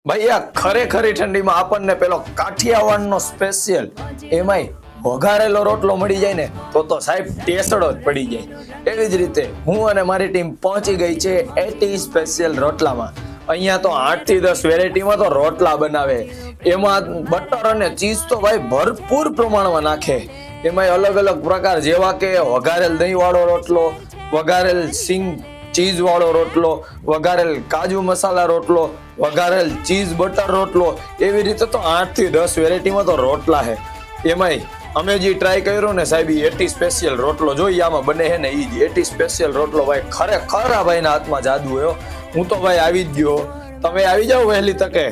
ભાઈ આ ખરેખરી ઠંડીમાં આપણને પેલો કાઠિયાવાડનો સ્પેશિયલ એમાંય વઘારેલો રોટલો મળી જાય ને તો સાહેબ ટેસડો જ પડી જાય। એવી જ રીતે હું અને મારી ટીમ પહોંચી ગઈ છે એટી સ્પેશિયલ રોટલામાં। અહીંયા તો 8 થી 10 વેરાયટીમાં તો રોટલા બનાવે, એમાં બટર અને ચીઝ તો ભાઈ ભરપૂર પ્રમાણમાં નાખે। એમાં અલગ અલગ પ્રકાર જેવા કે વઘારેલ દહીં વાળો રોટલો, વઘારેલ સિંગ ચીઝ વાળો રોટલો, વઘારેલ કાજુ મસાલા રોટલો, વઘારેલ ચીઝ બટર રોટલો, એવી રીતે તો 8 થી 10 વેરાયટીમાં તો રોટલા છે। એમાંય અમે જે ટ્રાય કર્યો ને સાહેબ એટી સ્પેશિયલ રોટલો જોઈએ આમાં બને છે ને ઈ જ એટી સ્પેશિયલ રોટલો ભાઈ ખરેખર આ ભાઈના હાથમાં જાદુ હોય। હું તો ભાઈ આવી જ ગયો, તમે આવી જાઓ વહેલી તકે।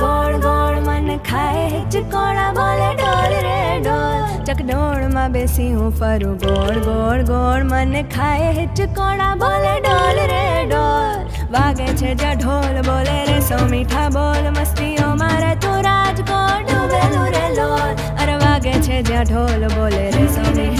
ગોળ ગોળ મન ખાય હિચકોણા બોલે ડોલ રે ડોલ, ચકડોળમાં બેસી હું ફરું ગોળ ગોળ ગોળ, મને ખાય હિચકોણા બોલે ડોલ રે ડોલ। વાગે છે જ્યાં ઢોલ બોલે રે સો મીઠા બોલ, મસ્તીઓ મારે તું રાજકોટ ડૂબેલું રે લોલ। અરે વાગે છે જ્યાં ઢોલ બોલે રે સો મીઠા